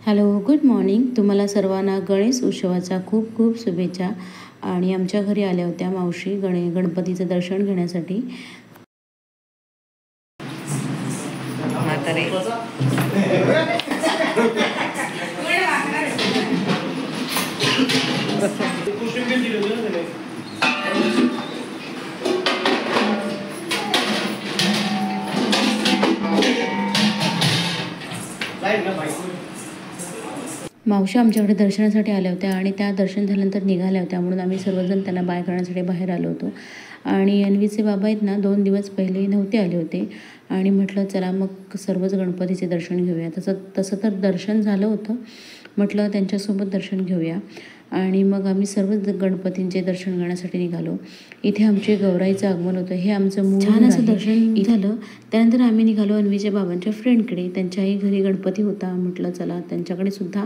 Hello, good morning. तुम्हाला सर्वांना गणेश उत्सवाच्या खूप खूप शुभेच्छा. आणि आमच्या घरी आल्या होत्या मावशी गणपतीचं दर्शन घेण्यासाठी. मावशी आमच्याकडे दर्शनासाठी आल्या होत्या आणि त्या दर्शन झाल्यानंतर निघाल्या होत्या, म्हणून आम्ही सर्वजण त्यांना बाय करण्यासाठी बाहेर आलो होतो. आणि अन्वीचे बाबा आहेत ना, 2 दिवस पहिले नव्हते आले होते आणि म्हटलं चला मग सर्वच गणपतीचे दर्शन घेऊया. तसं तर दर्शन झालं होतं, म्हटलं त्यांच्यासोबत दर्शन घेऊया. आणि मग आम्ही सर्वच गणपतींचे दर्शन घेण्यासाठी निघालो. इथे आमचे गौराईचं आगमन होतं. हे आमचं मूळ छान असं दर्शन झालं. त्यानंतर आम्ही निघालो अन्वीच्या बाबांच्या फ्रेंडकडे. त्यांच्याही घरी गणपती होता. म्हटलं चला त्यांच्याकडे सुद्धा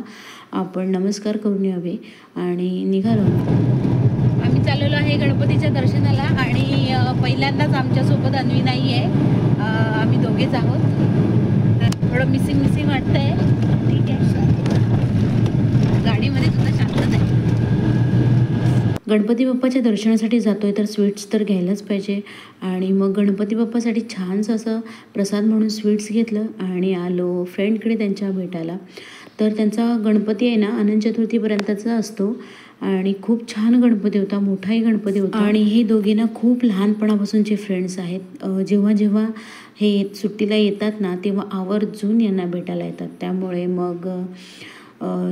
आपण नमस्कार करून यावे आणि निघालो. आम्ही चाललेलो आहे गणपतीच्या दर्शनाला आणि पहिल्यांदाच आमच्यासोबत अन्वी नाही आहे. आम्ही दोघेच आहोत. थोडं मिसिंग वाटतंय. ठीक आहे, गाडीमध्ये सुद्धा शांतता आहे. गणपती बाप्पाच्या दर्शनासाठी जातोय तर स्वीट्स तर घ्यायलाच पाहिजे. आणि मग गणपती बाप्पासाठी छानसं असं प्रसाद म्हणून स्वीट्स घेतलं आणि आलो फ्रेंडकडे त्यांच्या भेटायला. तर त्यांचा गणपती आहे ना, अनंत चतुर्थीपर्यंतचा असतो आणि खूप छान गणपती होता, मोठाही गणपती होता. आणि हे दोघे ना खूप लहानपणापासूनचे फ्रेंड्स आहेत. जेव्हा हे सुट्टीला येतात ना, तेव्हा आवर्जून यांना भेटायला येतात. त्यामुळे मग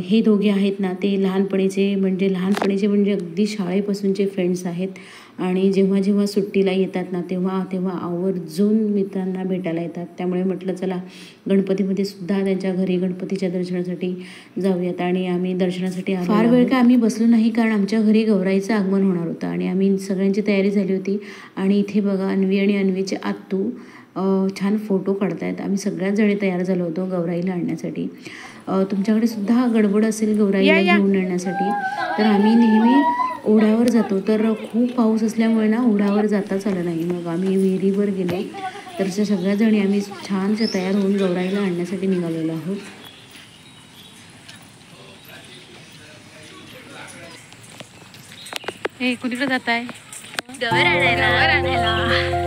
हे दोघे आहेत ना, ते लहानपणीचे म्हणजे अगदी शाळेपासूनचे फ्रेंड्स आहेत. आणि जेव्हा सुट्टीला येतात ना, तेव्हा आवर्जून मित्रांना भेटायला येतात. त्यामुळे म्हटलं चला गणपतीमध्ये सुद्धा त्यांच्या घरी गणपतीच्या दर्शनासाठी जाऊयात. आणि आम्ही दर्शनासाठी फार वेळ काय आम्ही बसलो नाही, कारण आमच्या घरी गौराईचं आगमन होणार होतं आणि आम्ही सगळ्यांची तयारी झाली होती. आणि इथे बघा अन्वी आणि अन्वीचे आत्तू छान फोटो काढतायत. आम्ही सगळ्याच जणी तयार झालो होतो गौराईला आणण्यासाठी. तुमच्याकडे सुद्धा गडबड असेल गौराईला घेऊन आणण्यासाठी, तर आम्ही नेहमी ओढ्यावर जातो. तर खूप पाऊस असल्यामुळे ना ओढ्यावर जाताच आलं नाही. मग आम्ही विहिरीवर गेलो. तर सगळ्या जणी आम्ही छानशा तयार होऊन गौराईला आणण्यासाठी निघालेलो आहोत. हे कुठे जात आहे? गवर आणायला.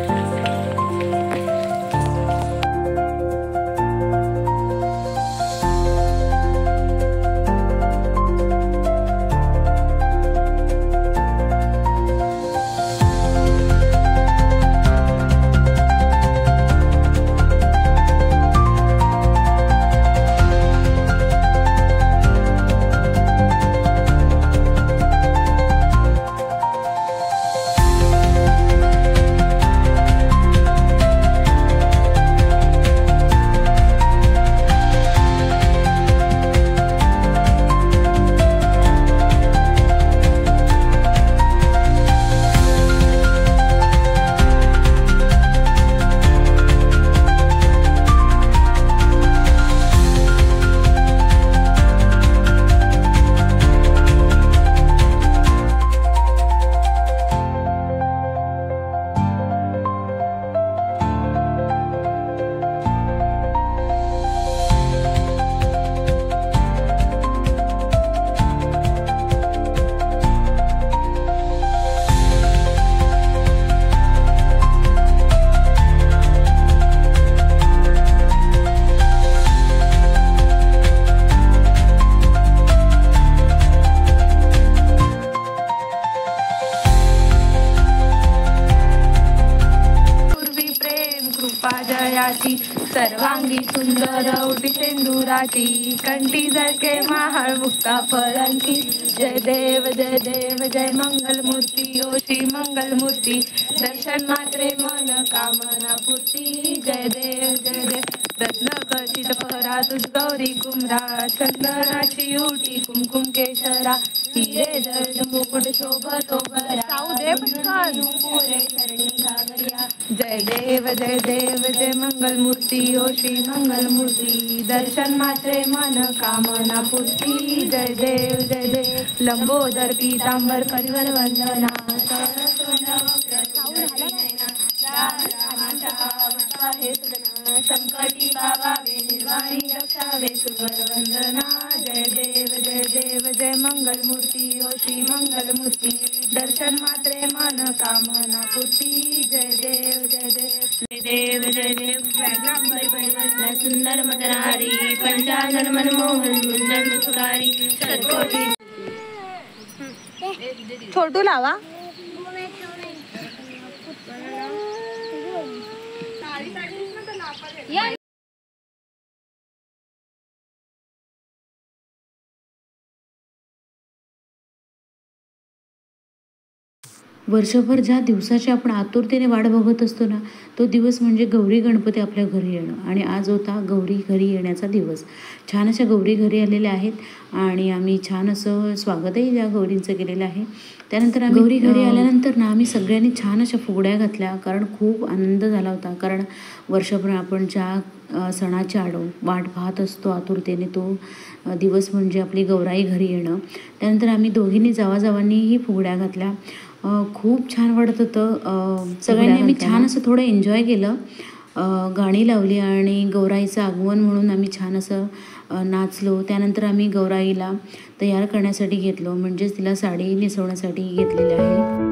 जयाची सर्वांगी सुंदर उटी सेंदुराची कंठी झळके महाळ मुक्ता फळांची. जय देव जय मंगलमूर्ती ओ श्री मंगलमूर्ती. दर्शन मात्रे मन कामना पूर्ती. जय देव रत्न कचित फरा तुझ गौरी कुमरा. चंदनाची उटी कुमकुम केशरा. हिरे दर्द मुकुट शोभतो भरा. पुरे चरणी घागरिया. जय देव जय मंगलमूर्ती ओ श्री मंगलमूर्ती. दर्शन मात्रे मन कामना पूर्ती. जय देव लंबोदर पीतांबर परिवर वंदना. संकटी बाबा वाणी रक्षावे सुवर वंदना. जय देव जय मंगल मूर्ती ओ श्री मंगल मूर्ती. दर्शन मात्रे मन कामना पूर्ती. जय देव जय देव व्याघ्रांबर परिवर्तन सुंदर मदनारी. पंचानन मनमोहन सुंदर मुस्कारी. शतकोटी छोटू लावा. वर्षभर ज्या दिवसाची आपण आतुरतेने वाट बघत असतो ना, तो दिवस म्हणजे गौरी गणपती आपल्या घरी येणं. आणि आज होता गौरी घरी येण्याचा दिवस. छान अशा गौरी घरी आलेल्या आहेत आणि आम्ही छान असं स्वागतही त्या गौरींचं केलेलं आहे. त्यानंतर आम्ही गौरी घरी आल्यानंतर ना आम्ही सगळ्यांनी छान अशा फुगड्या घातल्या, कारण खूप आनंद झाला होता. कारण वर्षभर आपण ज्या सणाची वाट पाहत असतो आतुरतेने, तो दिवस म्हणजे आपली गौराई घरी येणं. त्यानंतर आम्ही दोघींनी जावाजावांनीही फुगड्या घातल्या. खूप छान वाटत होतं. सगळ्यांनी आम्ही छान असं थोडं एन्जॉय केलं. गाणी लावली आणि गौराईचं आगमन म्हणून आम्ही छान असं नाचलो. त्यानंतर आम्ही गौराईला तयार करण्यासाठी घेतलो, म्हणजेच तिला साडी नेसवण्यासाठी घेतलेली आहे.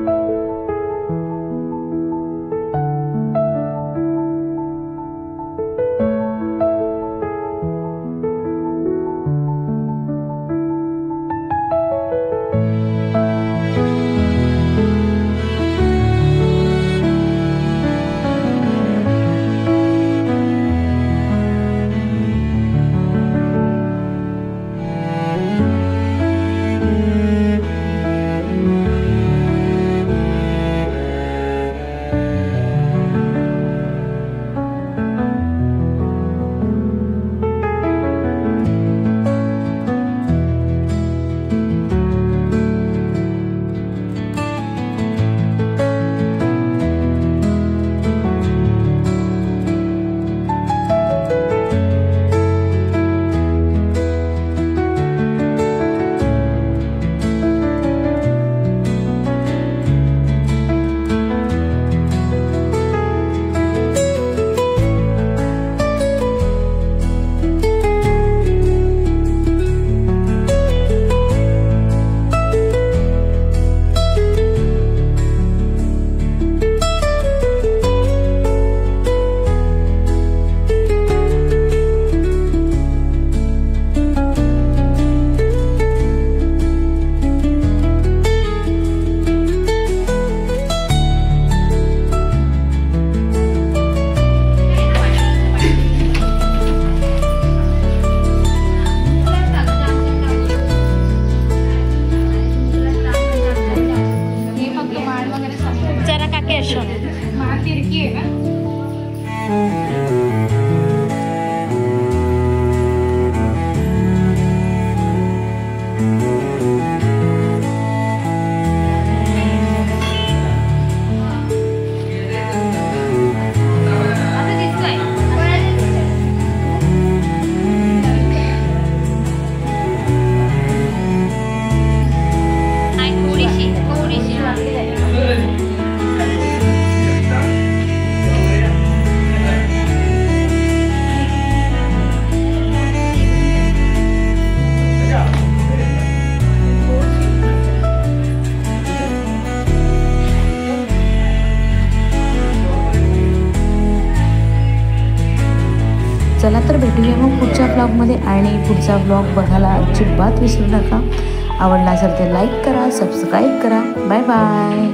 चला तर भेटूया मग पुढच्या ब्लॉगमध्ये. आणि पुढचा ब्लॉग बघायला अजिबात विसरू नका. आवडला असेल तर लाईक करा, सबस्क्राईब करा. Bye bye.